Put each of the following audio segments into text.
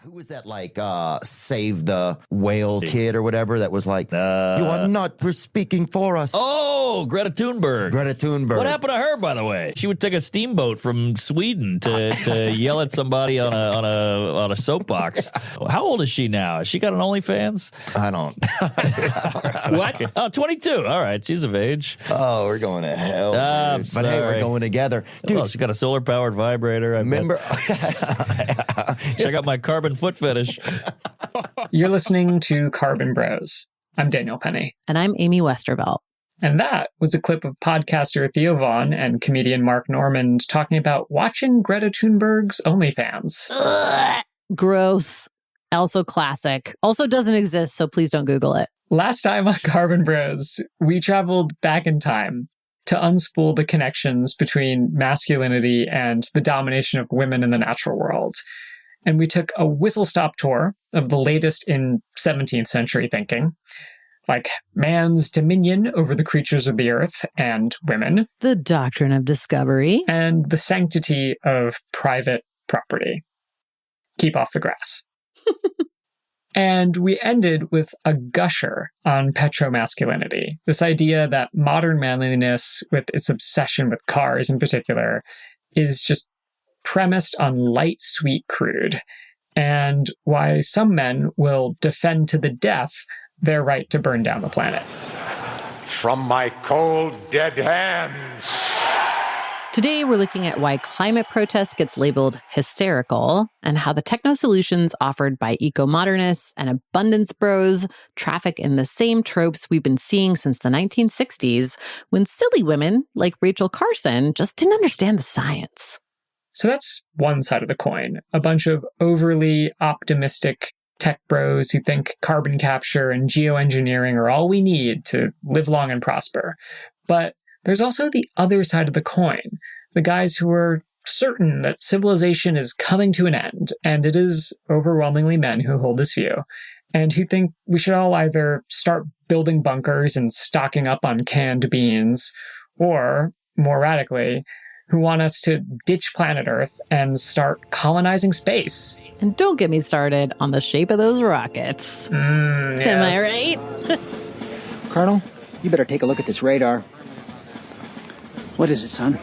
Who was that, like, Save the Whales kid or whatever that was like, you are not speaking for us. Oh, Greta Thunberg. Greta Thunberg. What happened to her, by the way? She would take a steamboat from Sweden to yell at somebody on a soapbox. How old is she now? Has she got an OnlyFans? I don't. What? Oh, 22. All right. She's of age. Oh, we're going to hell. I'm but hey, we're going together. Dude, well, she got a solar-powered vibrator. Remember? Check out my carbon foot fetish. You're listening to Carbon Bros. I'm Daniel Penny. And I'm Amy Westervelt. And that was a clip of podcaster Theo Vaughn and comedian Mark Normand talking about watching Greta Thunberg's OnlyFans. Ugh, gross. Also classic. Also doesn't exist, so please don't Google it. Last time on Carbon Bros, we traveled back in time to unspool the connections between masculinity and the domination of women in the natural world. And we took a whistle-stop tour of the latest in 17th century thinking, like man's dominion over the creatures of the earth and women. The doctrine of discovery. And the sanctity of private property. Keep off the grass. And we ended with a gusher on petromasculinity, this idea that modern manliness, with its obsession with cars in particular, is just premised on light, sweet crude, and why some men will defend to the death their right to burn down the planet. From my cold, dead hands. Today, we're looking at why climate protest gets labeled hysterical and how the techno solutions offered by eco-modernists and abundance bros traffic in the same tropes we've been seeing since the 1960s when silly women like Rachel Carson just didn't understand the science. So that's one side of the coin, a bunch of overly optimistic tech bros who think carbon capture and geoengineering are all we need to live long and prosper. But there's also the other side of the coin, the guys who are certain that civilization is coming to an end, and it is overwhelmingly men who hold this view, and who think we should all either start building bunkers and stocking up on canned beans, or, more radically, who want us to ditch planet Earth and start colonizing space. And don't get me started on the shape of those rockets. Yes. Am I right? Colonel, you better take a look at this radar. What is it, son?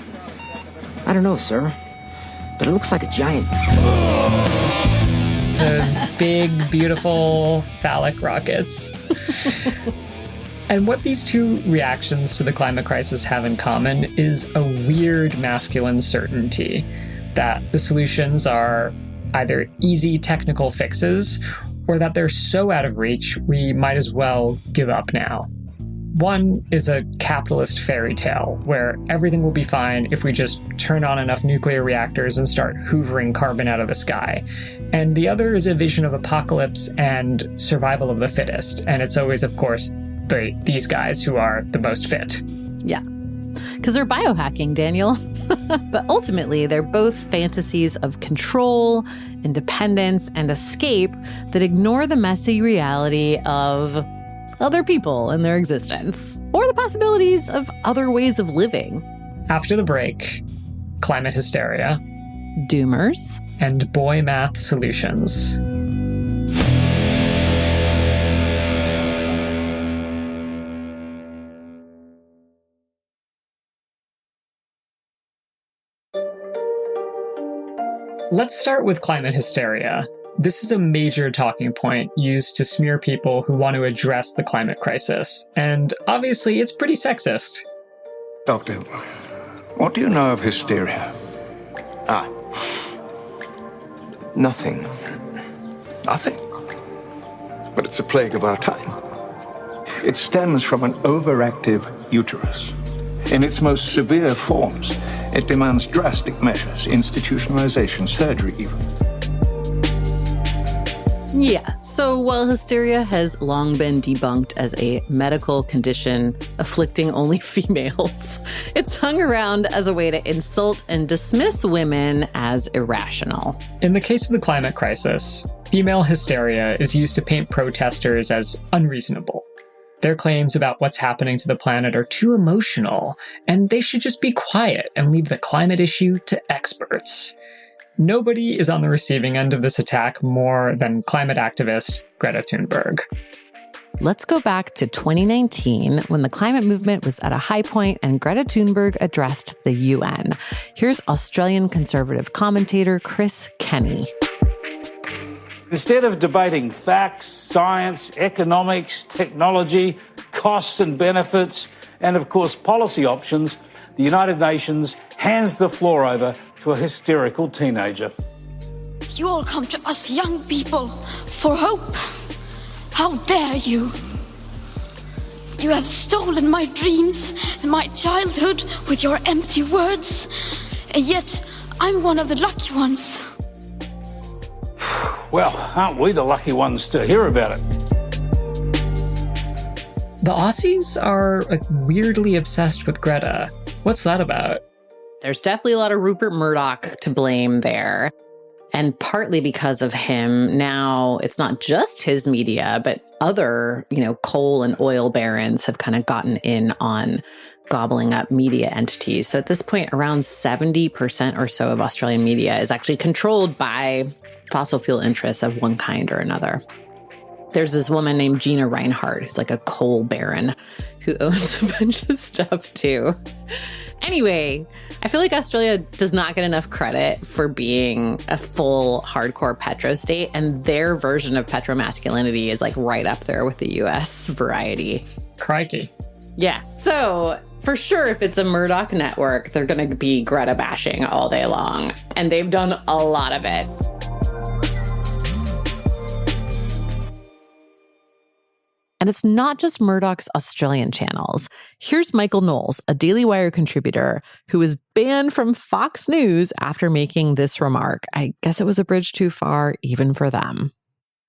I don't know, sir, but it looks like a giant. Those big, beautiful, phallic rockets. And what these two reactions to the climate crisis have in common is a weird masculine certainty that the solutions are either easy technical fixes or that they're so out of reach we might as well give up now. One is a capitalist fairy tale where everything will be fine if we just turn on enough nuclear reactors and start hoovering carbon out of the sky. And the other is a vision of apocalypse and survival of the fittest. And it's always, of course, these guys who are the most fit. Yeah, because they're biohacking, Daniel. But ultimately, they're both fantasies of control, independence, and escape that ignore the messy reality of other people and their existence, or the possibilities of other ways of living. After the break, climate hysteria, doomers, and boy math solutions. Let's start with climate hysteria. This is a major talking point used to smear people who want to address the climate crisis. And obviously, it's pretty sexist. Doctor, what do you know of hysteria? Nothing. Nothing. But it's a plague of our time. It stems from an overactive uterus. In its most severe forms, it demands drastic measures, institutionalization, surgery even. Yeah, so while hysteria has long been debunked as a medical condition afflicting only females, it's hung around as a way to insult and dismiss women as irrational. In the case of the climate crisis, female hysteria is used to paint protesters as unreasonable. Their claims about what's happening to the planet are too emotional, and they should just be quiet and leave the climate issue to experts. Nobody is on the receiving end of this attack more than climate activist Greta Thunberg. Let's go back to 2019 when the climate movement was at a high point and Greta Thunberg addressed the UN. Here's Australian conservative commentator Chris Kenny. Instead of debating facts, science, economics, technology, costs and benefits, and of course policy options, the United Nations hands the floor over to a hysterical teenager. You all come to us young people for hope. How dare you? You have stolen my dreams and my childhood with your empty words, and yet I'm one of the lucky ones. Well, aren't we the lucky ones to hear about it? The Aussies are weirdly obsessed with Greta. What's that about? There's definitely a lot of Rupert Murdoch to blame there. And partly because of him, now it's not just his media, but other, coal and oil barons have kind of gotten in on gobbling up media entities. So at this point, around 70% or so of Australian media is actually controlled by fossil fuel interests of one kind or another. There's this woman named Gina Reinhardt, who's like a coal baron who owns a bunch of stuff too. Anyway, I feel like Australia does not get enough credit for being a full hardcore petro state, and their version of petromasculinity is like right up there with the US variety. Crikey. Yeah. So for sure, if it's a Murdoch network, they're going to be Greta bashing all day long. And they've done a lot of it. And it's not just Murdoch's Australian channels. Here's Michael Knowles, a Daily Wire contributor who was banned from Fox News after making this remark. I guess it was a bridge too far, even for them.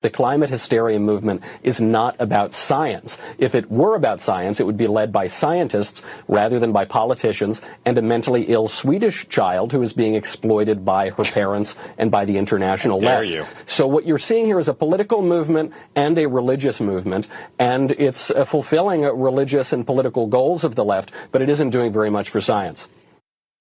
The climate hysteria movement is not about science. If it were about science, it would be led by scientists rather than by politicians and a mentally ill Swedish child who is being exploited by her parents and by the international left. So what you're seeing here is a political movement and a religious movement, and it's fulfilling religious and political goals of the left, but it isn't doing very much for science.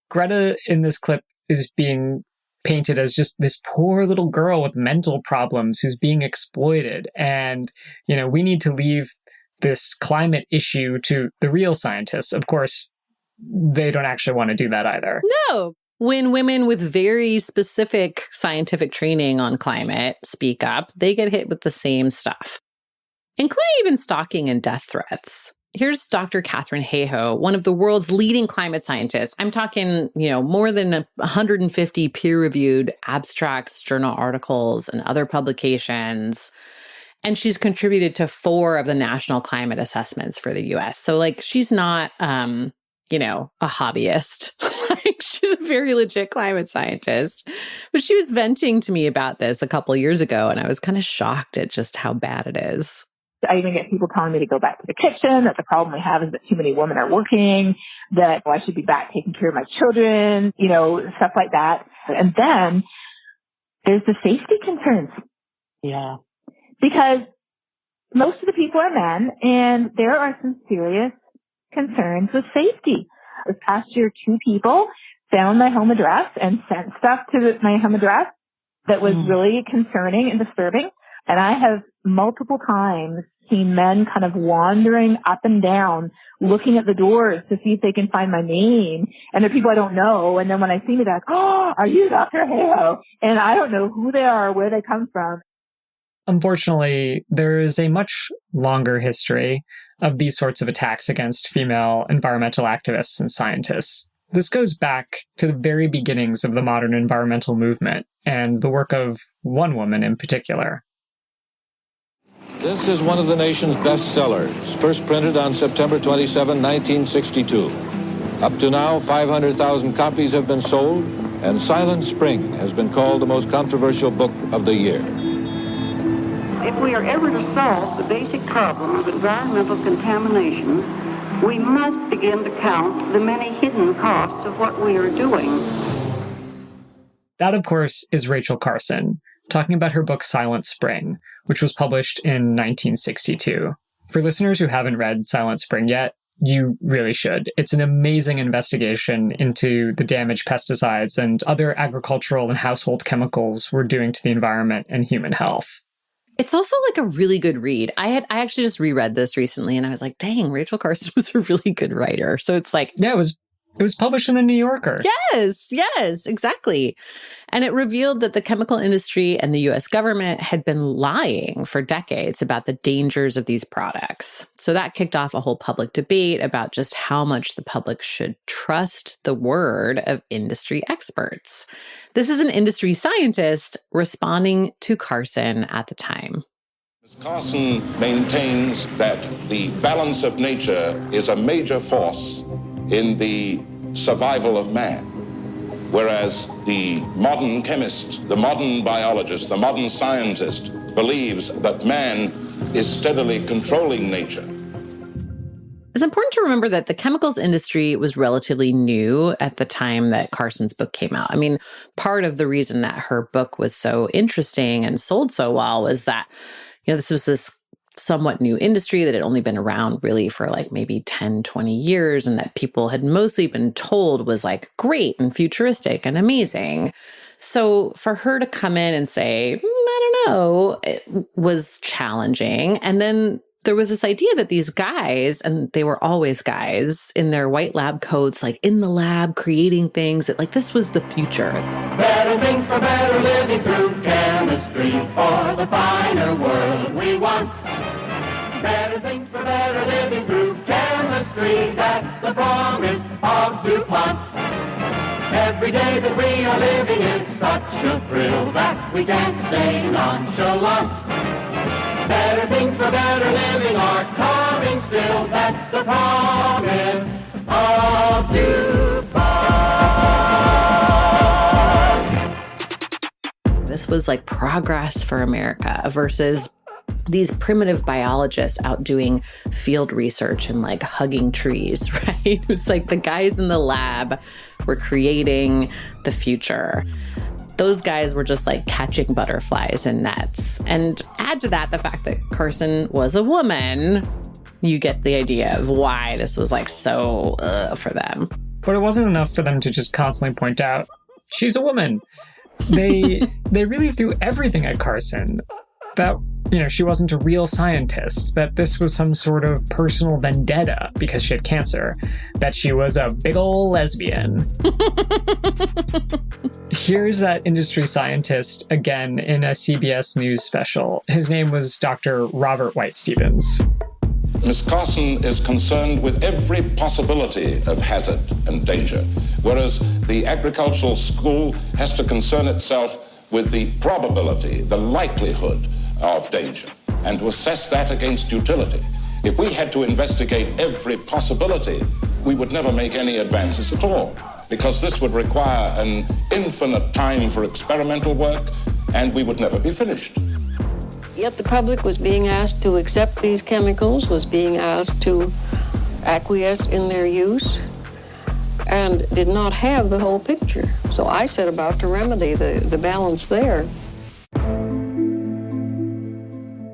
Greta in this clip is being painted as just this poor little girl with mental problems who's being exploited. And, we need to leave this climate issue to the real scientists. Of course, they don't actually want to do that either. No. When women with very specific scientific training on climate speak up, they get hit with the same stuff, including even stalking and death threats. Here's Dr. Catherine Hayhoe, one of the world's leading climate scientists. I'm talking, more than 150 peer-reviewed abstracts, journal articles, and other publications. And she's contributed to 4 of the national climate assessments for the U.S. So, she's not, a hobbyist. She's a very legit climate scientist. But she was venting to me about this a couple years ago, and I was kind of shocked at just how bad it is. I even get people telling me to go back to the kitchen, that the problem we have is that too many women are working, that I should be back taking care of my children, stuff like that. And then there's the safety concerns. Yeah. Because most of the people are men, and there are some serious concerns with safety. This past year, 2 people found my home address and sent stuff to my home address that was really concerning and disturbing. And I have multiple times seen men kind of wandering up and down, looking at the doors to see if they can find my name. And they're people I don't know. And then when I see me, they're like, "Oh, are you Dr. Hayhoe?" And I don't know who they are, where they come from. Unfortunately, there is a much longer history of these sorts of attacks against female environmental activists and scientists. This goes back to the very beginnings of the modern environmental movement and the work of one woman in particular. This is one of the nation's best sellers, first printed on September 27, 1962. Up to now, 500,000 copies have been sold, and Silent Spring has been called the most controversial book of the year. If we are ever to solve the basic problem of environmental contamination, we must begin to count the many hidden costs of what we are doing. That, of course, is Rachel Carson, talking about her book Silent Spring, which was published in 1962. For listeners who haven't read Silent Spring yet, you really should. It's an amazing investigation into the damage pesticides and other agricultural and household chemicals were doing to the environment and human health. It's also like a really good read. I actually just reread this recently and I was like, dang, Rachel Carson was a really good writer. So it's like, yeah, it was published in the New Yorker. Yes, exactly. And it revealed that the chemical industry and the US government had been lying for decades about the dangers of these products. So that kicked off a whole public debate about just how much the public should trust the word of industry experts. This is an industry scientist responding to Carson at the time. Carson maintains that the balance of nature is a major force in the survival of man, whereas the modern chemist, the modern biologist, the modern scientist believes that man is steadily controlling nature. It's important to remember that the chemicals industry was relatively new at the time that Carson's book came out. I mean, part of the reason that her book was so interesting and sold so well was that, this was this somewhat new industry that had only been around really for like maybe 10, 20 years, and that people had mostly been told was like great and futuristic and amazing. So for her to come in and say, I don't know, it was challenging. And then there was this idea that these guys, and they were always guys in their white lab coats, like in the lab creating things, that like this was the future. Better things for better living through chemistry for the finer world we want. Better things for better living through chemistry, that's the promise of DuPont. Every day that we are living is such a thrill that we can't stay nonchalant. Better things for better living are coming still, that's the promise of DuPont. This was like progress for America versus these primitive biologists out doing field research and like hugging trees, right? It was like the guys in the lab were creating the future. Those guys were just like catching butterflies in nets. And add to that the fact that Carson was a woman, you get the idea of why this was like so for them. But it wasn't enough for them to just constantly point out, she's a woman. They really threw everything at Carson. That, she wasn't a real scientist, that this was some sort of personal vendetta because she had cancer, that she was a big ol' lesbian. Here's that industry scientist again in a CBS News special. His name was Dr. Robert White Stevens. Miss Carson is concerned with every possibility of hazard and danger, whereas the agricultural school has to concern itself with the probability, the likelihood of danger, and to assess that against utility. If we had to investigate every possibility, we would never make any advances at all, because this would require an infinite time for experimental work, and we would never be finished. Yet the public was being asked to accept these chemicals, was being asked to acquiesce in their use, and did not have the whole picture. So I set about to remedy the balance there.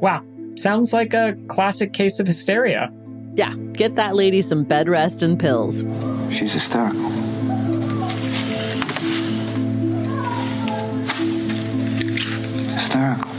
Wow, sounds like a classic case of hysteria. Yeah, get that lady some bed rest and pills. She's hysterical. Hysterical.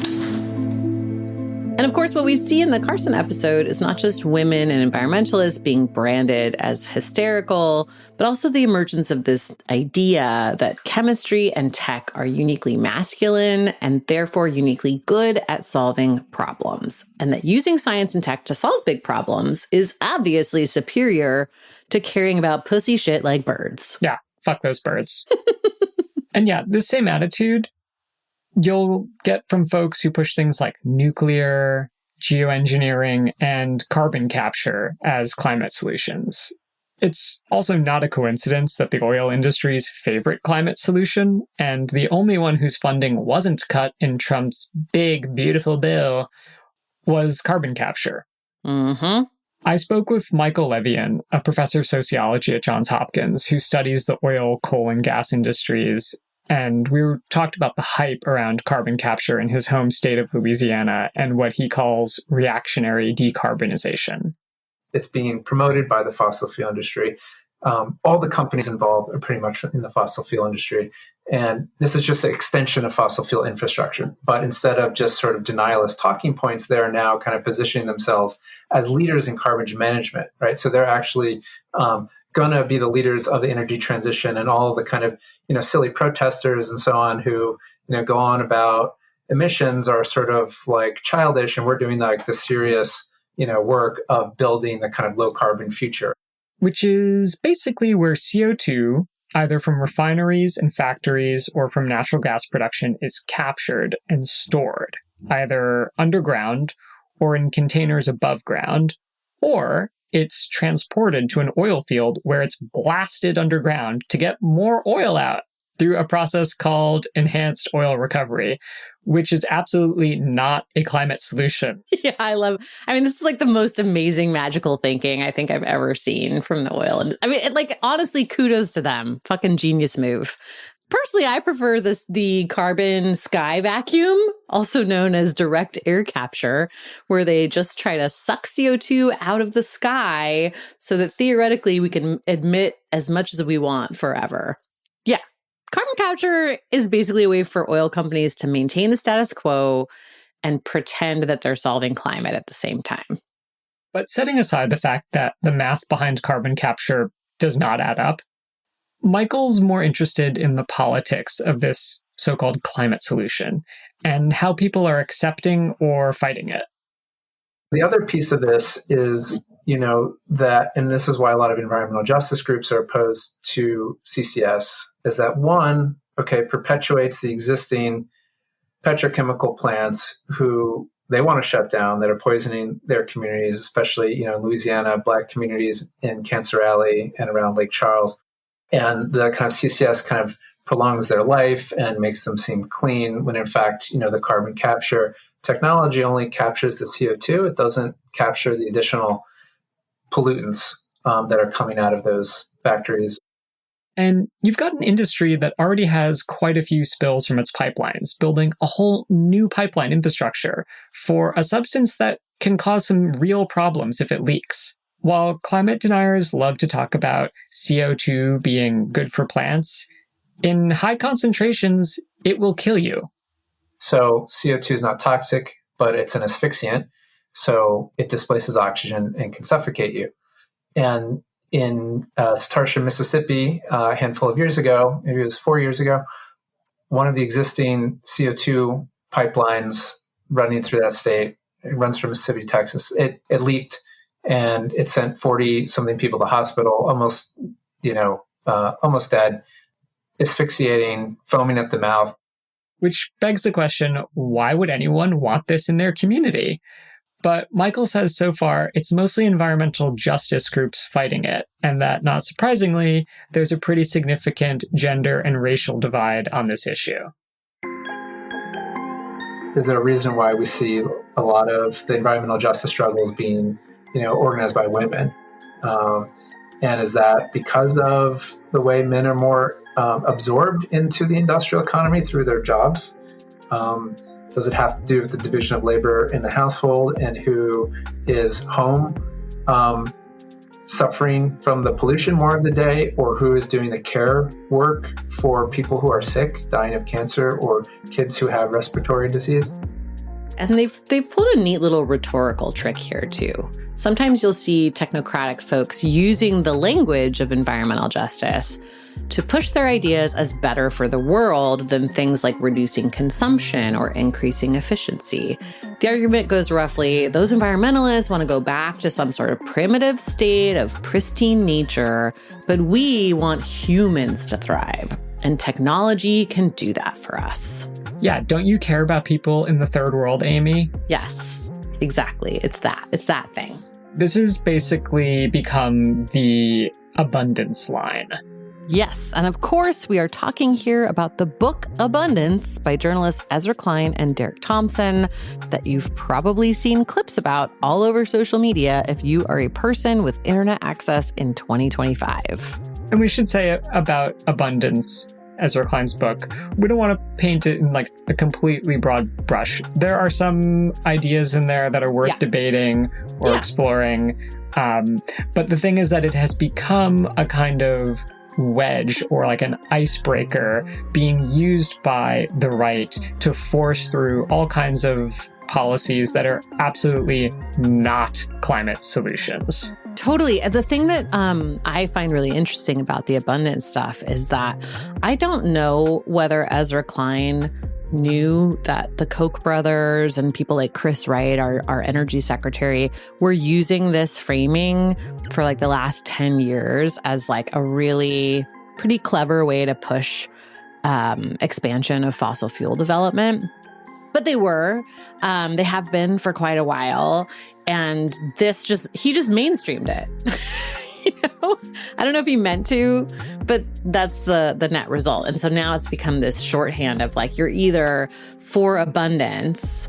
And of course, what we see in the Carson episode is not just women and environmentalists being branded as hysterical, but also the emergence of this idea that chemistry and tech are uniquely masculine and therefore uniquely good at solving problems. And that using science and tech to solve big problems is obviously superior to caring about pussy shit like birds. Yeah, fuck those birds. And yeah, this same attitude you'll get from folks who push things like nuclear, geoengineering, and carbon capture as climate solutions. It's also not a coincidence that the oil industry's favorite climate solution, and the only one whose funding wasn't cut in Trump's big, beautiful bill, was carbon capture. Mm-hmm. I spoke with Michael Levian, a professor of sociology at Johns Hopkins, who studies the oil, coal, and gas industries. And we talked about the hype around carbon capture in his home state of Louisiana and what he calls reactionary decarbonization. It's being promoted by the fossil fuel industry. All the companies involved are pretty much in the fossil fuel industry. And this is just an extension of fossil fuel infrastructure. But instead of just sort of denialist talking points, they're now kind of positioning themselves as leaders in carbon management, right? So they're actually going to be the leaders of the energy transition, and all the kind of, silly protesters and so on who, go on about emissions are sort of like childish, and we're doing like the serious, work of building the kind of low carbon future. Which is basically where CO2, either from refineries and factories or from natural gas production, is captured and stored, either underground or in containers above ground, or it's transported to an oil field where it's blasted underground to get more oil out through a process called enhanced oil recovery, which is absolutely not a climate solution. Yeah, this is like the most amazing magical thinking I think I've ever seen from the oil. And honestly, kudos to them. Fucking genius move. Personally, I prefer the carbon sky vacuum, also known as direct air capture, where they just try to suck CO2 out of the sky so that theoretically we can emit as much as we want forever. Yeah. Carbon capture is basically a way for oil companies to maintain the status quo and pretend that they're solving climate at the same time. But setting aside the fact that the math behind carbon capture does not add up, Michael's more interested in the politics of this so-called climate solution and how people are accepting or fighting it. The other piece of this is, that, and this is why a lot of environmental justice groups are opposed to CCS, is that one, perpetuates the existing petrochemical plants who they want to shut down, that are poisoning their communities, especially, in Louisiana, Black communities in Cancer Alley and around Lake Charles. And the kind of CCS kind of prolongs their life and makes them seem clean, when in fact, the carbon capture technology only captures the CO2. It doesn't capture the additional pollutants that are coming out of those factories. And you've got an industry that already has quite a few spills from its pipelines, building a whole new pipeline infrastructure for a substance that can cause some real problems if it leaks. While climate deniers love to talk about CO2 being good for plants, in high concentrations, it will kill you. So CO2 is not toxic, but it's an asphyxiant. So it displaces oxygen and can suffocate you. And in Satartia, Mississippi, a handful of years ago, maybe it was 4 years ago, one of the existing CO2 pipelines running through that state, it runs from Mississippi to Texas, it leaked, and it sent 40-something people to hospital, almost dead, asphyxiating, foaming at the mouth. Which begs the question, why would anyone want this in their community? But Michael says so far, it's mostly environmental justice groups fighting it, and that, not surprisingly, there's a pretty significant gender and racial divide on this issue. Is there a reason why we see a lot of the environmental justice struggles being, organized by women? And is that because of the way men are more absorbed into the industrial economy through their jobs? Does it have to do with the division of labor in the household and who is home suffering from the pollution more of the day, or who is doing the care work for people who are sick, dying of cancer, or kids who have respiratory disease? And they've pulled a neat little rhetorical trick here, too. Sometimes you'll see technocratic folks using the language of environmental justice to push their ideas as better for the world than things like reducing consumption or increasing efficiency. The argument goes roughly, those environmentalists want to go back to some sort of primitive state of pristine nature, but we want humans to thrive. And technology can do that for us. Yeah, don't you care about people in the third world, Amy? Yes, exactly. It's that thing. This has basically become the abundance line. Yes, and of course, we are talking here about the book Abundance by journalists Ezra Klein and Derek Thompson that you've probably seen clips about all over social media if you are a person with internet access in 2025. And we should say about abundance, Ezra Klein's book, we don't want to paint it in like a completely broad brush. There are some ideas in there that are worth debating or exploring. But the thing is that it has become a kind of wedge or like an icebreaker being used by the right to force through all kinds of policies that are absolutely not climate solutions. Totally. The thing that I find really interesting about the abundance stuff is that I don't know whether Ezra Klein knew that the Koch brothers and people like Chris Wright, our energy secretary, were using this framing for like the last 10 years as like a really pretty clever way to push expansion of fossil fuel development. But they have been for quite a while. And he just mainstreamed it. I don't know if he meant to, but that's the net result. And so now it's become this shorthand of like, you're either for abundance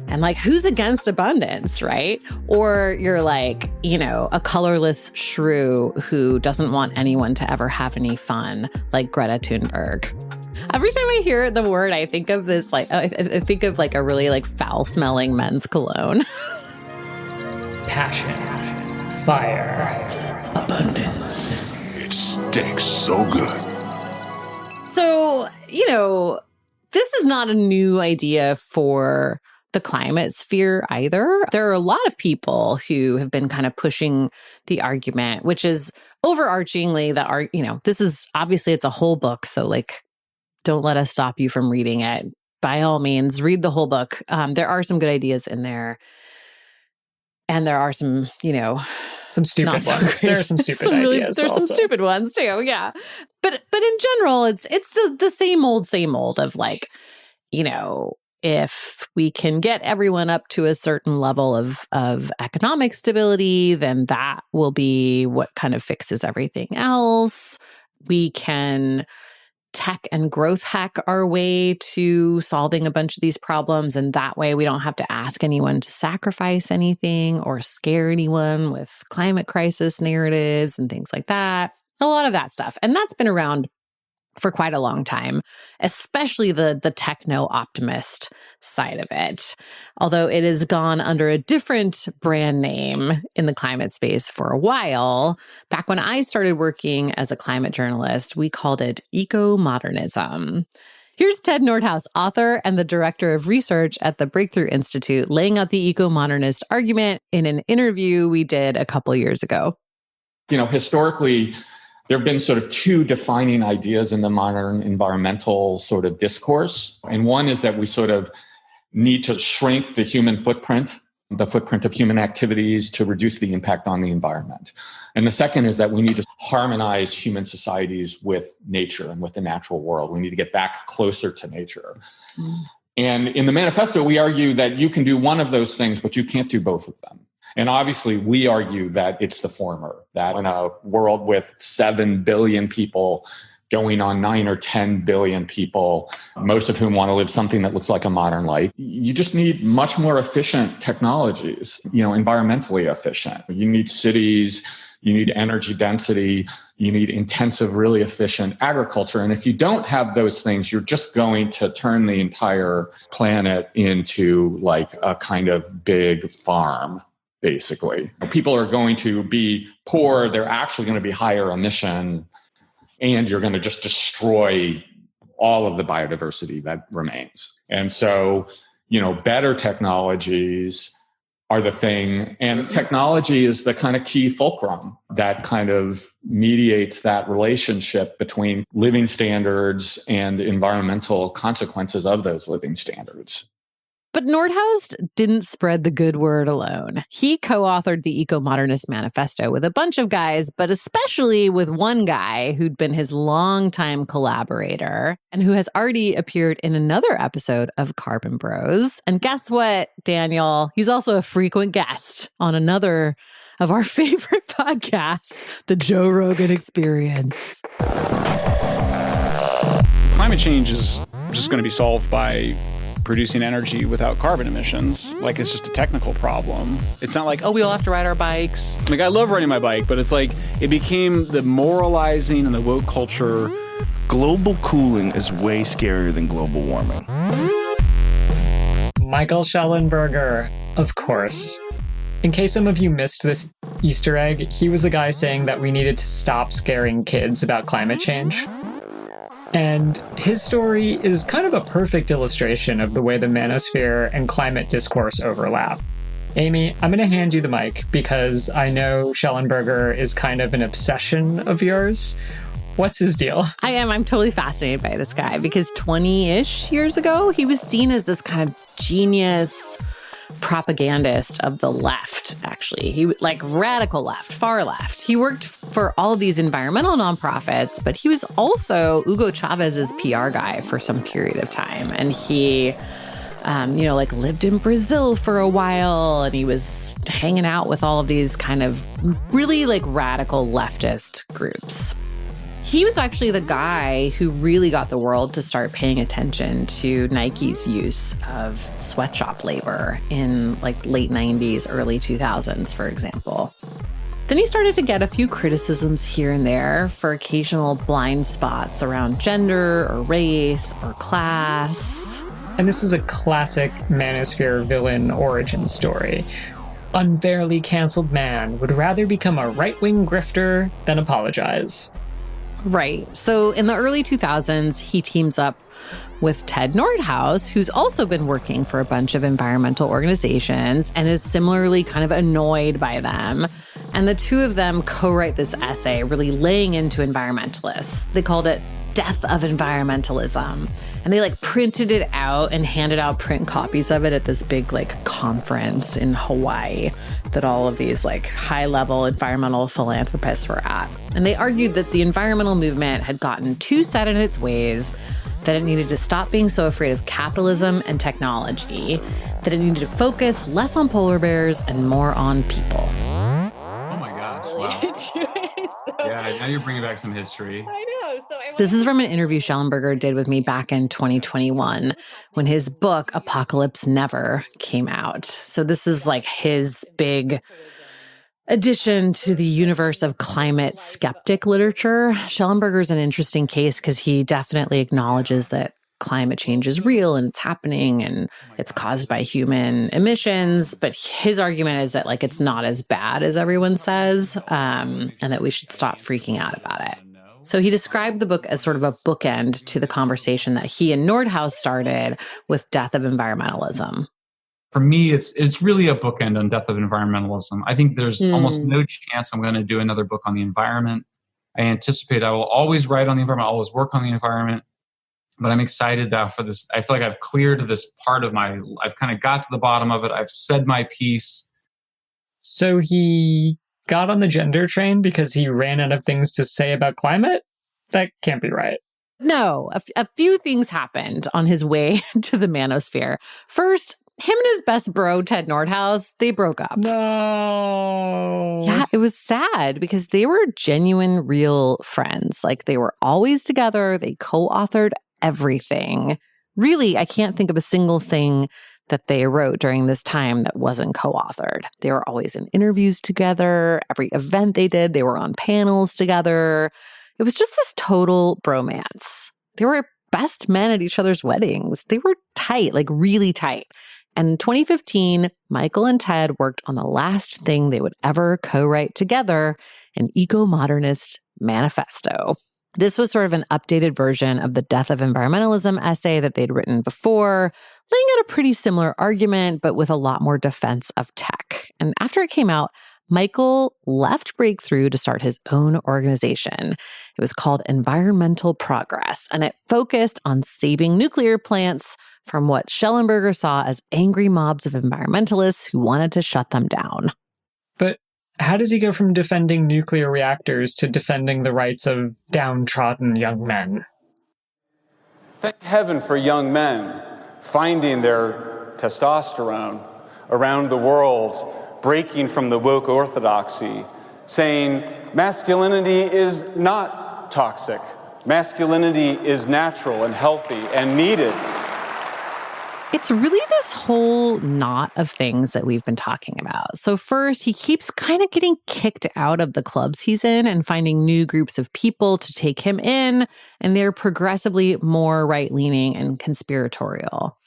and like, who's against abundance, right? Or you're like, a colorless shrew who doesn't want anyone to ever have any fun, like Greta Thunberg. Every time I hear the word, I think of this, like, I think of like a really like foul smelling men's cologne. Passion, fire, abundance. It stinks so good. So, this is not a new idea for the climate sphere either. There are a lot of people who have been kind of pushing the argument, which is overarchingly this is obviously it's a whole book. So like, don't let us stop you from reading it. By all means, read the whole book. There are some good ideas in there. And there are some, some stupid ones. There are some stupid ideas. There's some stupid ones too, yeah. But in general, it's the same old of like, if we can get everyone up to a certain level of economic stability, then that will be what kind of fixes everything else. We can tech and growth hack our way to solving a bunch of these problems. And that way we don't have to ask anyone to sacrifice anything or scare anyone with climate crisis narratives and things like that. A lot of that stuff. And that's been around for quite a long time, especially the techno optimist side of it. Although it has gone under a different brand name in the climate space for a while. Back when I started working as a climate journalist, we called it eco-modernism. Here's Ted Nordhaus, author and the director of research at the Breakthrough Institute, laying out the eco-modernist argument in an interview we did a couple years ago. Historically, there have been sort of two defining ideas in the modern environmental sort of discourse. And one is that we sort of need to shrink the human footprint, the footprint of human activities to reduce the impact on the environment. And the second is that we need to harmonize human societies with nature and with the natural world. We need to get back closer to nature. And in the manifesto, we argue that you can do one of those things, but you can't do both of them. And obviously, we argue that it's the former, that in a world with 7 billion people going on 9 or 10 billion people, most of whom want to live something that looks like a modern life, you just need much more efficient technologies, environmentally efficient. You need cities, you need energy density, you need intensive, really efficient agriculture. And if you don't have those things, you're just going to turn the entire planet into like a kind of big farm. Basically, people are going to be poor. They're actually going to be higher emission, and you're going to just destroy all of the biodiversity that remains. And so, better technologies are the thing. And technology is the kind of key fulcrum that kind of mediates that relationship between living standards and environmental consequences of those living standards. But Nordhaus didn't spread the good word alone. He co-authored the Eco-Modernist Manifesto with a bunch of guys, but especially with one guy who'd been his longtime collaborator and who has already appeared in another episode of Carbon Bros. And guess what, Daniel? He's also a frequent guest on another of our favorite podcasts, The Joe Rogan Experience. Climate change is just going to be solved by producing energy without carbon emissions. Like, it's just a technical problem. It's not like, oh, we all have to ride our bikes. Like, I love riding my bike, but it's like, it became the moralizing and the woke culture global cooling is way scarier than global warming. Michael Schellenberger, of course. In case some of you missed this Easter egg, he was the guy saying that we needed to stop scaring kids about climate change. And his story is kind of a perfect illustration of the way the manosphere and climate discourse overlap. Amy, I'm going to hand you the mic because I know Schellenberger is kind of an obsession of yours. What's his deal? I'm totally fascinated by this guy because 20-ish years ago, he was seen as this kind of genius propagandist of the left, actually. He like radical left, far left. He worked for all of these environmental nonprofits, but he was also Hugo Chavez's PR guy for some period of time. And he, lived in Brazil for a while, and he was hanging out with all of these kind of really like radical leftist groups. He was actually the guy who really got the world to start paying attention to Nike's use of sweatshop labor in like late 90s, early 2000s, for example. Then he started to get a few criticisms here and there for occasional blind spots around gender or race or class. And this is a classic manosphere villain origin story. Unfairly canceled man would rather become a right-wing grifter than apologize. Right. So in the early 2000s, he teams up with Ted Nordhaus, who's also been working for a bunch of environmental organizations and is similarly kind of annoyed by them. And the two of them co-write this essay really laying into environmentalists. They called it Death of Environmentalism. And they like printed it out and handed out print copies of it at this big like conference in Hawaii that all of these like high-level environmental philanthropists were at. And they argued that the environmental movement had gotten too set in its ways, that it needed to stop being so afraid of capitalism and technology, that it needed to focus less on polar bears and more on people. Oh my gosh, wow. Yeah, now you're bringing back some history. This is from an interview Schellenberger did with me back in 2021 when his book, Apocalypse Never, came out. So this is like his big addition to the universe of climate skeptic literature. Schellenberger's an interesting case because he definitely acknowledges that climate change is real and it's happening and it's caused by human emissions. But his argument is that like it's not as bad as everyone says, and that we should stop freaking out about it. So he described the book as sort of a bookend to the conversation that he and Nordhaus started with Death of Environmentalism. For me, it's really a bookend on Death of Environmentalism. I think there's almost no chance I'm going to do another book on the environment. I anticipate I will always write on the environment, always work on the environment. But I'm excited now for this. I feel like I've cleared this part of I've kind of got to the bottom of it. I've said my piece. So he got on the gender train because he ran out of things to say about climate? That can't be right. No, a few things happened on his way to the manosphere. First, him and his best bro, Ted Nordhaus, they broke up. No. Yeah, it was sad because they were genuine, real friends. Like they were always together. They co-authored everything. Really, I can't think of a single thing that they wrote during this time that wasn't co-authored. They were always in interviews together. Every event they did, they were on panels together. It was just this total bromance. They were best men at each other's weddings. They were tight, like really tight. And in 2015, Michael and Ted worked on the last thing they would ever co-write together, an eco-modernist manifesto. This was sort of an updated version of the Death of Environmentalism essay that they'd written before, laying out a pretty similar argument, but with a lot more defense of tech. And after it came out, Michael left Breakthrough to start his own organization. It was called Environmental Progress, and it focused on saving nuclear plants from what Schellenberger saw as angry mobs of environmentalists who wanted to shut them down. But how does he go from defending nuclear reactors to defending the rights of downtrodden young men? Thank heaven for young men finding their testosterone around the world, breaking from the woke orthodoxy, saying masculinity is not toxic. Masculinity is natural and healthy and needed. It's really this whole knot of things that we've been talking about. So first, he keeps kind of getting kicked out of the clubs he's in and finding new groups of people to take him in, and they're progressively more right-leaning and conspiratorial.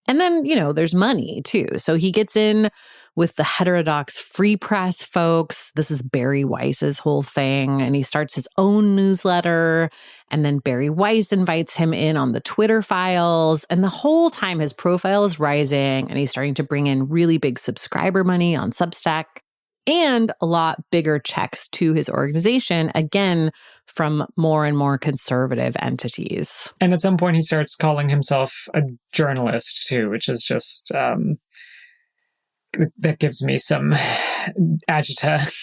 And then, there's money too. So he gets in with the heterodox free press folks. This is Barry Weiss's whole thing. And he starts his own newsletter. And then Barry Weiss invites him in on the Twitter files. And the whole time his profile is rising and he's starting to bring in really big subscriber money on Substack and a lot bigger checks to his organization, again, from more and more conservative entities. And at some point he starts calling himself a journalist too, which is just... that gives me some agita.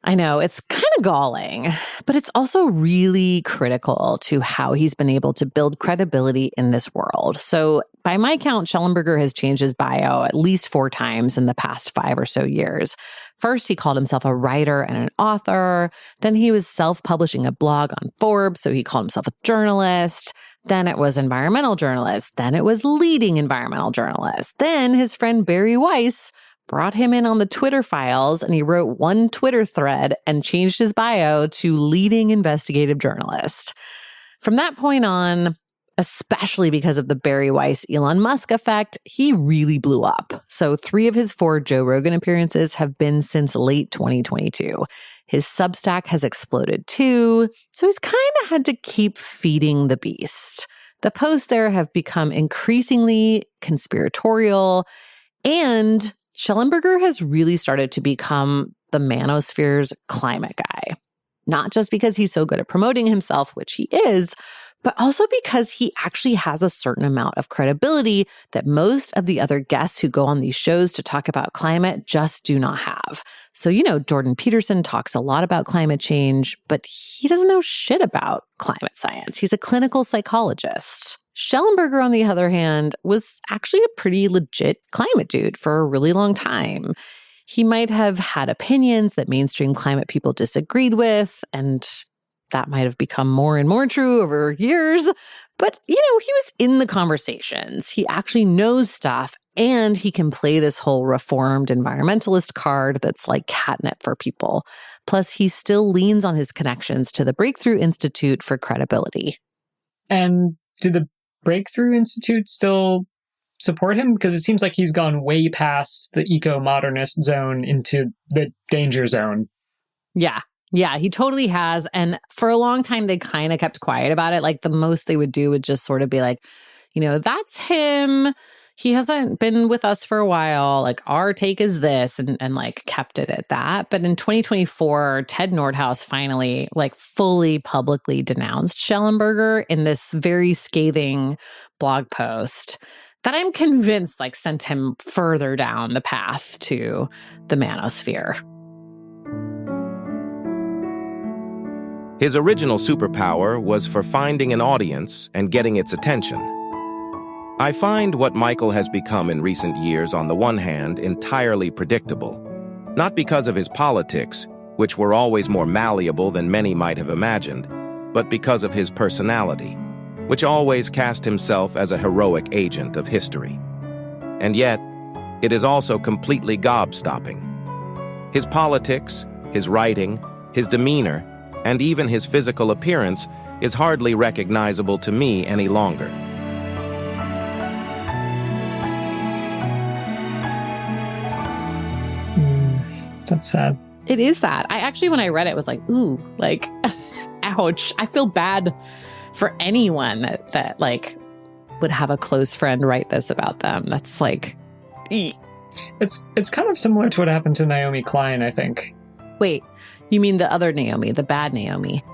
I know, it's kind of galling, but it's also really critical to how he's been able to build credibility in this world. So by my count, Schellenberger has changed his bio at least 4 times in the past 5 or so years. First, he called himself a writer and an author. Then he was self-publishing a blog on Forbes, so he called himself a journalist. Then it was environmental journalist. Then it was leading environmental journalist. Then his friend Barry Weiss brought him in on the Twitter files, and he wrote one Twitter thread and changed his bio to leading investigative journalist. From that point on, especially because of the Barry Weiss Elon Musk effect, he really blew up. So 3 of his 4 Joe Rogan appearances have been since late 2022. His Substack has exploded too, so he's kind of had to keep feeding the beast. The posts there have become increasingly conspiratorial, and Schellenberger has really started to become the manosphere's climate guy. Not just because he's so good at promoting himself, which he is, but also because he actually has a certain amount of credibility that most of the other guests who go on these shows to talk about climate just do not have. So, Jordan Peterson talks a lot about climate change, but he doesn't know shit about climate science. He's a clinical psychologist. Schellenberger, on the other hand, was actually a pretty legit climate dude for a really long time. He might have had opinions that mainstream climate people disagreed with, and that might have become more and more true over years. But, he was in the conversations. He actually knows stuff, and he can play this whole reformed environmentalist card that's like catnip for people. Plus, he still leans on his connections to the Breakthrough Institute for credibility. And do the Breakthrough Institute still support him? Because it seems like he's gone way past the eco-modernist zone into the danger zone. Yeah, he totally has. And for a long time, they kind of kept quiet about it. Like the most they would do would just sort of be like, that's him. He hasn't been with us for a while. Like our take is this, and like kept it at that. But in 2024, Ted Nordhaus finally fully publicly denounced Schellenberger in this very scathing blog post that I'm convinced sent him further down the path to the manosphere. His original superpower was for finding an audience and getting its attention. I find what Michael has become in recent years, on the one hand, entirely predictable. Not because of his politics, which were always more malleable than many might have imagined, but because of his personality, which always cast himself as a heroic agent of history. And yet, it is also completely gobstopping. His politics, his writing, his demeanor, and even his physical appearance is hardly recognizable to me any longer. That's sad. It is sad. I actually, when I read it, was like, ooh, ouch. I feel bad for anyone that would have a close friend write this about them. That's It's kind of similar to what happened to Naomi Klein, I think. Wait, you mean the other Naomi, the bad Naomi?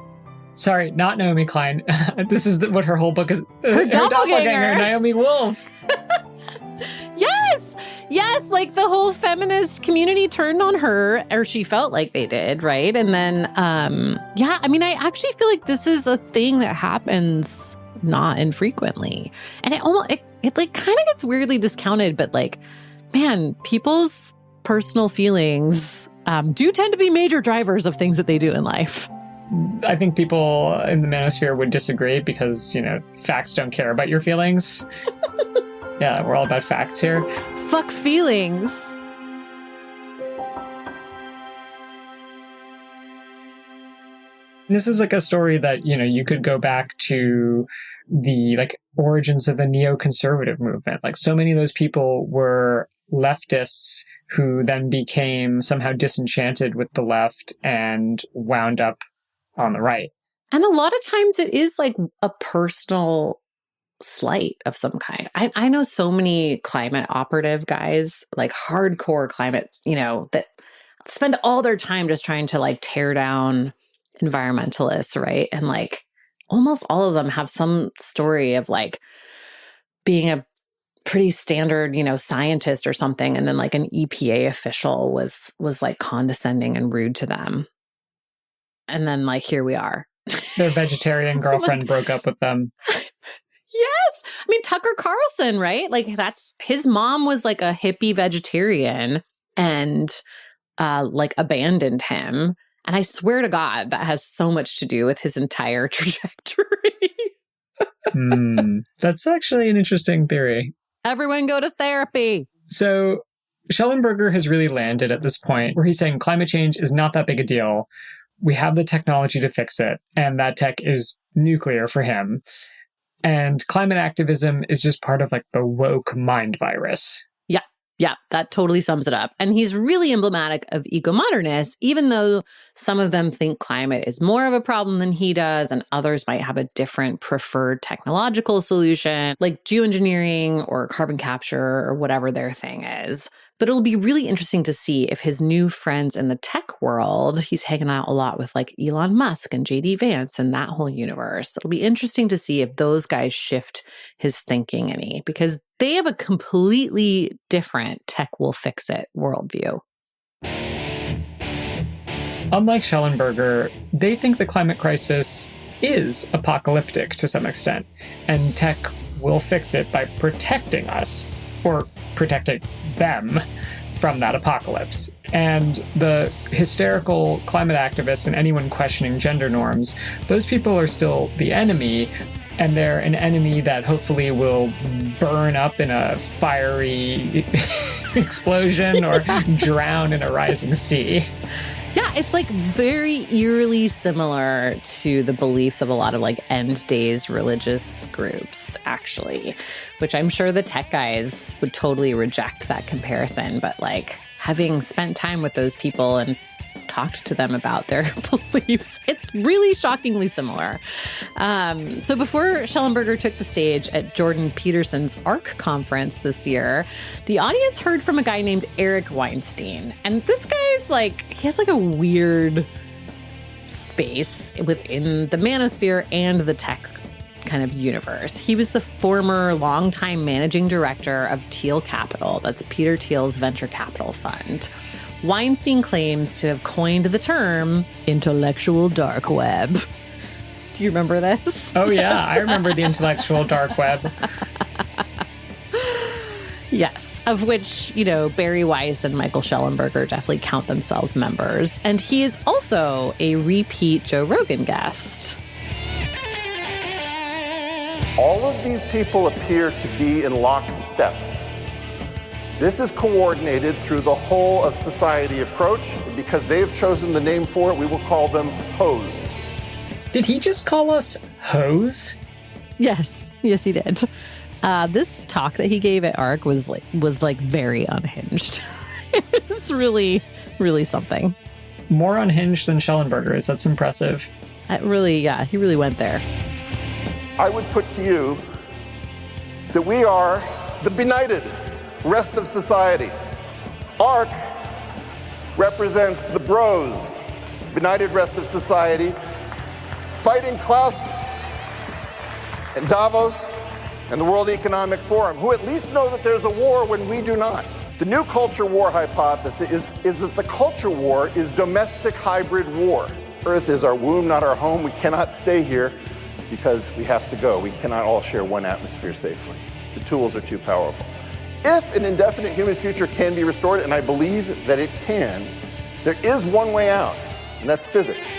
Sorry, not Naomi Klein. This is what her whole book is. Her doppelganger, Naomi Wolf. Yes, the whole feminist community turned on her, or she felt like they did, right? And then, I actually feel like this is a thing that happens not infrequently. And it kind of gets weirdly discounted, but man, people's personal feelings do tend to be major drivers of things that they do in life. I think people in the manosphere would disagree because, facts don't care about your feelings. Yeah, we're all about facts here. Fuck feelings. This is like a story that, you could go back to the origins of the neoconservative movement. Like, so many of those people were leftists who then became somehow disenchanted with the left and wound up on the right. And a lot of times it is like a personal slight of some kind. I know so many climate operative guys, like hardcore climate, that spend all their time just trying to tear down environmentalists, right? And almost all of them have some story of being a pretty standard, scientist or something, and then an EPA official was condescending and rude to them. And then here we are. Their vegetarian girlfriend broke up with them. Yes. I mean, Tucker Carlson, right? That's his mom was a hippie vegetarian and abandoned him. And I swear to God, that has so much to do with his entire trajectory. That's actually an interesting theory. Everyone go to therapy. So Schellenberger has really landed at this point where he's saying climate change is not that big a deal. We have the technology to fix it, and that tech is nuclear for him. And climate activism is just part of the woke mind virus. Yeah, that totally sums it up. And he's really emblematic of eco-modernists, even though some of them think climate is more of a problem than he does, and others might have a different preferred technological solution, like geoengineering or carbon capture or whatever their thing is. But it'll be really interesting to see if his new friends in the tech world, he's hanging out a lot with Elon Musk and JD Vance and that whole universe. It'll be interesting to see if those guys shift his thinking any, because they have a completely different tech will fix it worldview. Unlike Schellenberger, they think the climate crisis is apocalyptic to some extent, and tech will fix it by protecting us, or protecting them from that apocalypse. And the hysterical climate activists and anyone questioning gender norms, those people are still the enemy, and they're an enemy that hopefully will burn up in a fiery explosion or drown in a rising sea. Yeah, it's very eerily similar to the beliefs of a lot of end days religious groups, actually, which I'm sure the tech guys would totally reject that comparison. But having spent time with those people and talked to them about their beliefs, it's really shockingly similar. So before Schellenberger took the stage at Jordan Peterson's ARC conference this year, the audience heard from a guy named Eric Weinstein. And this guy's he has a weird space within the manosphere and the tech kind of universe. He was the former longtime managing director of Thiel Capital. That's Peter Thiel's venture capital fund. Weinstein claims to have coined the term intellectual dark web. Do you remember this? Oh, yeah. I remember the intellectual dark web. Yes, of which, Barry Weiss and Michael Schellenberger definitely count themselves members. And he is also a repeat Joe Rogan guest. All of these people appear to be in lockstep. This is coordinated through the whole of society approach. Because they've chosen the name for it, we will call them hoes. Did he just call us hoes? Yes, he did. This talk that he gave at ARC was very unhinged. It was really, really something. More unhinged than Schellenberger is. That's impressive. He really went there. I would put to you that we are the benighted rest of society. ARC represents the bros, benighted rest of society, fighting Klaus and Davos and the World Economic Forum, who at least know that there's a war when we do not. The new culture war hypothesis is that the culture war is domestic hybrid war. Earth is our womb, not our home. We cannot stay here because we have to go. We cannot all share one atmosphere safely. The tools are too powerful. If an indefinite human future can be restored, and I believe that it can, there is one way out, and that's physics.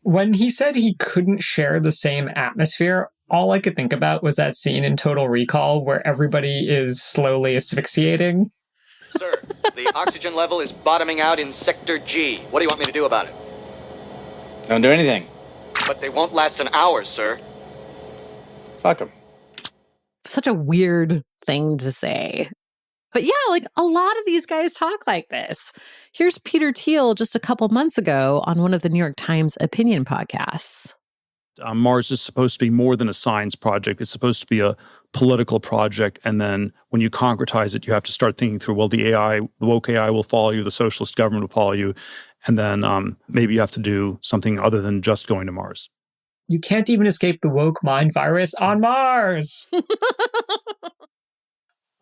When he said he couldn't share the same atmosphere, all I could think about was that scene in Total Recall where everybody is slowly asphyxiating. Sir, the oxygen level is bottoming out in Sector G. What do you want me to do about it? Don't do anything. But they won't last an hour, sir. Fuck them. Such a weird thing to say. But yeah, like a lot of these guys talk like this. Here's Peter Thiel just a couple months ago on one of the New York Times opinion podcasts. Mars is supposed to be more than a science project. It's supposed to be a political project. And then when you concretize it, you have to start thinking through, well, the woke AI will follow you, the socialist government will follow you. And then maybe you have to do something other than just going to Mars. You can't even escape the woke mind virus on Mars.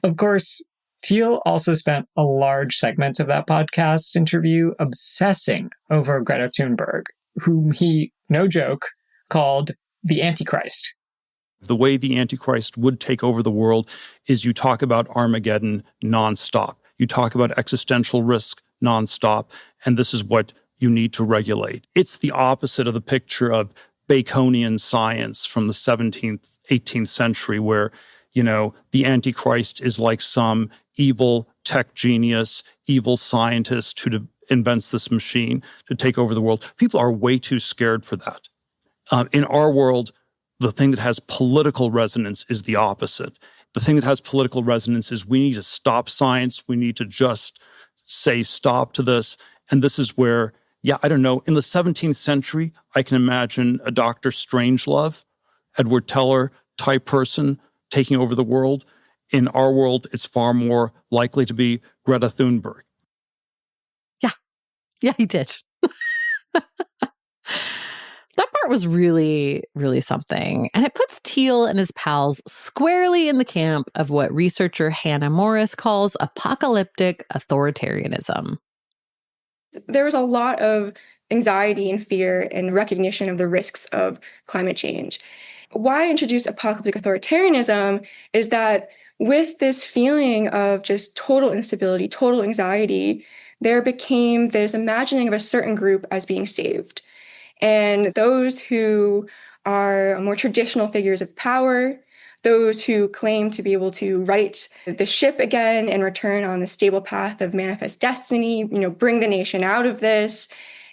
Of course, Thiel also spent a large segment of that podcast interview obsessing over Greta Thunberg, whom he, no joke, called the Antichrist. The way the Antichrist would take over the world is you talk about Armageddon nonstop. You talk about existential risk nonstop, and this is what you need to regulate. It's the opposite of the picture of Baconian science from the 17th, 18th century, where, you know, the Antichrist is like some evil tech genius, evil scientist who invents this machine to take over the world. People are way too scared for that. In our world, the thing that has political resonance is the opposite. The thing that has political resonance is we need to stop science. We need to just say stop to this. And this is where, yeah, I don't know, in the 17th century, I can imagine a Dr. Strangelove, Edward Teller type person taking over the world. In our world, it's far more likely to be Greta Thunberg. Yeah, he did. That part was really, really something. And it puts Thiel and his pals squarely in the camp of what researcher Hannah Morris calls apocalyptic authoritarianism. There was a lot of anxiety and fear and recognition of the risks of climate change. Why I introduced apocalyptic authoritarianism is that with this feeling of just total instability, total anxiety, there became this imagining of a certain group as being saved. And those who are more traditional figures of power, those who claim to be able to right the ship again and return on the stable path of manifest destiny, bring the nation out of this.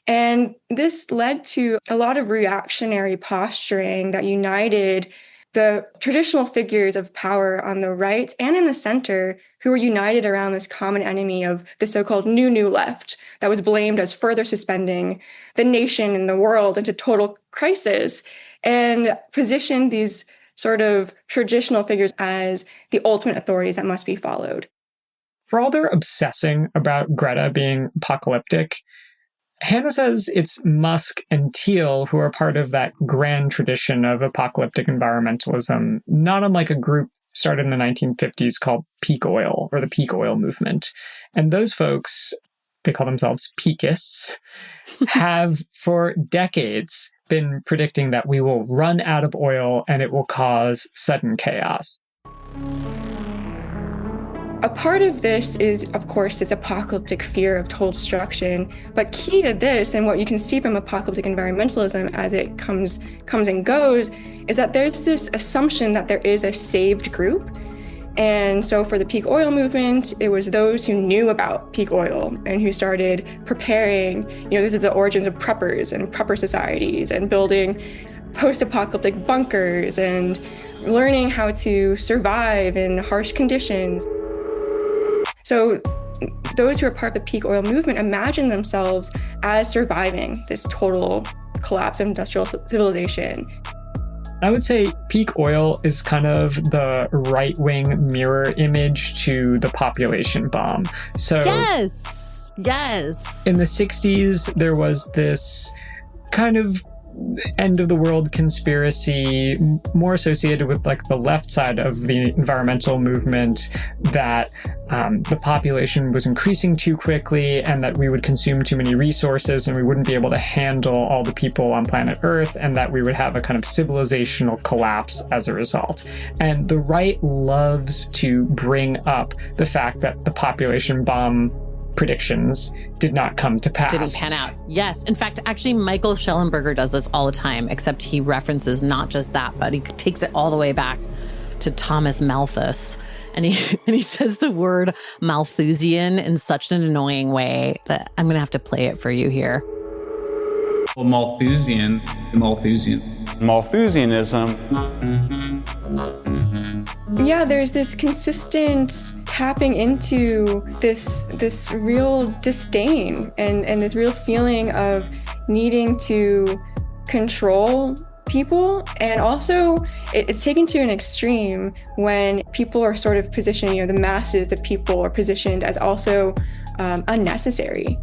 And this led to a lot of reactionary posturing that united the traditional figures of power on the right and in the center, who were united around this common enemy of the so-called new left that was blamed as further suspending the nation and the world into total crisis, and positioned these sort of traditional figures as the ultimate authorities that must be followed. For all their obsessing about Greta being apocalyptic, Hannah says it's Musk and Thiel who are part of that grand tradition of apocalyptic environmentalism, not unlike a group started in the 1950s called peak oil, or the peak oil movement. And those folks, they call themselves peakists, have for decades been predicting that we will run out of oil and it will cause sudden chaos. A part of this is, of course, this apocalyptic fear of total destruction. But key to this, and what you can see from apocalyptic environmentalism as it comes and goes, is that there's this assumption that there is a saved group. And so for the peak oil movement, it was those who knew about peak oil and who started preparing, this is the origins of preppers and prepper societies and building post-apocalyptic bunkers and learning how to survive in harsh conditions. So those who are part of the peak oil movement imagine themselves as surviving this total collapse of industrial civilization. I would say peak oil is kind of the right-wing mirror image to the population bomb. So Yes. In the 60s, there was this kind of end of the world conspiracy, more associated with like the left side of the environmental movement, that the population was increasing too quickly and that we would consume too many resources and we wouldn't be able to handle all the people on planet Earth, and that we would have a kind of civilizational collapse as a result. And the right loves to bring up the fact that the population bomb predictions did not come to pass. Didn't pan out. Yes. In fact, actually, Michael Schellenberger does this all the time, except he references not just that, but he takes it all the way back to Thomas Malthus. And he says the word Malthusian in such an annoying way that I'm going to have to play it for you here. Well, Malthusianism. Yeah, there's this consistent tapping into this real disdain and this real feeling of needing to control people. And also it's taken to an extreme when people are sort of positioned, the masses, the people are positioned as also unnecessary.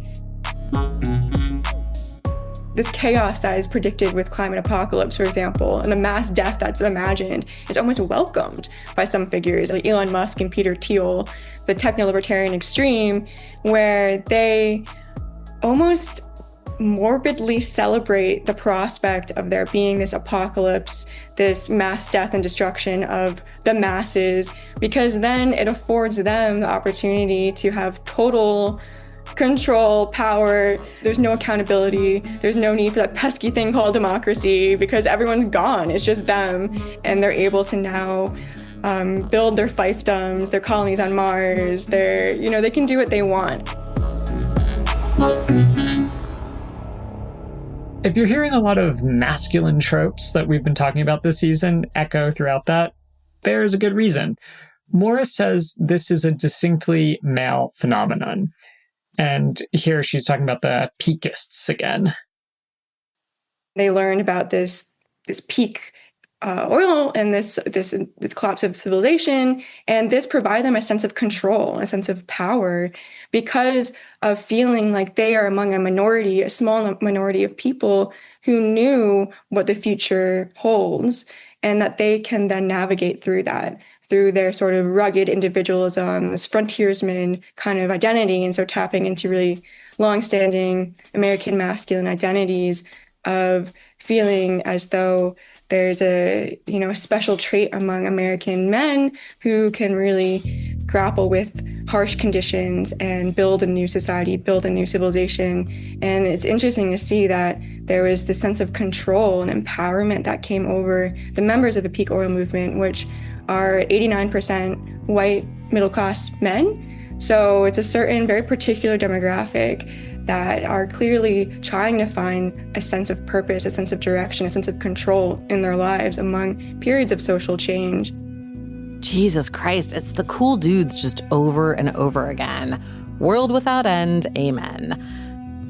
This chaos that is predicted with climate apocalypse, for example, and the mass death that's imagined is almost welcomed by some figures like Elon Musk and Peter Thiel, the techno-libertarian extreme, where they almost morbidly celebrate the prospect of there being this apocalypse, this mass death and destruction of the masses, because then it affords them the opportunity to have total control, power. There's no accountability. There's no need for that pesky thing called democracy because everyone's gone. It's just them. And they're able to now build their fiefdoms, their colonies on Mars. They can do what they want. If you're hearing a lot of masculine tropes that we've been talking about this season echo throughout that, there's a good reason. Morris says this is a distinctly male phenomenon. And here she's talking about the peakists again. They learned about this peak oil and this collapse of civilization, and this provided them a sense of control, a sense of power, because of feeling like they are among a small minority of people who knew what the future holds, and that they can then navigate through that, through their sort of rugged individualism, this frontiersman kind of identity, and so tapping into really longstanding American masculine identities of feeling as though there's a special trait among American men who can really grapple with harsh conditions and build a new society, build a new civilization. And it's interesting to see that there was this sense of control and empowerment that came over the members of the peak oil movement, which are 89% white middle-class men. So it's a certain very particular demographic that are clearly trying to find a sense of purpose, a sense of direction, a sense of control in their lives among periods of social change. Jesus Christ, it's the cool dudes just over and over again. World without end, amen.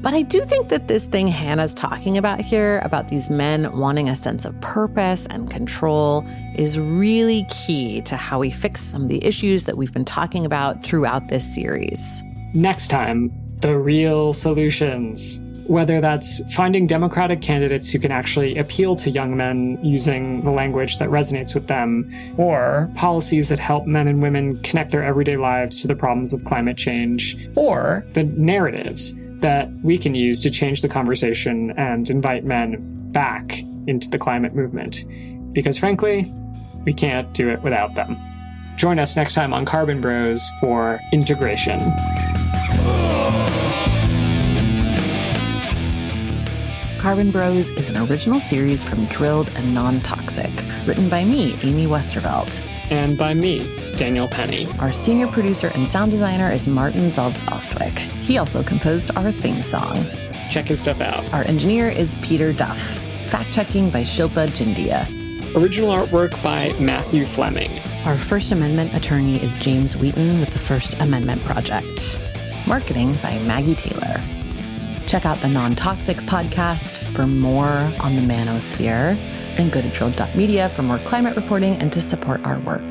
But I do think that this thing Hannah's talking about here, about these men wanting a sense of purpose and control, is really key to how we fix some of the issues that we've been talking about throughout this series. Next time, the real solutions. Whether that's finding Democratic candidates who can actually appeal to young men using the language that resonates with them, or policies that help men and women connect their everyday lives to the problems of climate change, or the narratives that we can use to change the conversation and invite men back into the climate movement. Because frankly, we can't do it without them. Join us next time on Carbon Bros for Integration. Carbon Bros is an original series from Drilled and Non-Toxic, written by me, Amy Westervelt. And by me, Daniel Penny. Our senior producer and sound designer is Martin Zaltz-Ostwick. He also composed our theme song. Check his stuff out. Our engineer is Peter Duff. Fact-checking by Shilpa Jindia. Original artwork by Matthew Fleming. Our First Amendment attorney is James Wheaton with the First Amendment Project. Marketing by Maggie Taylor. Check out the Non-Toxic podcast for more on the manosphere, and go to drilled.media for more climate reporting and to support our work.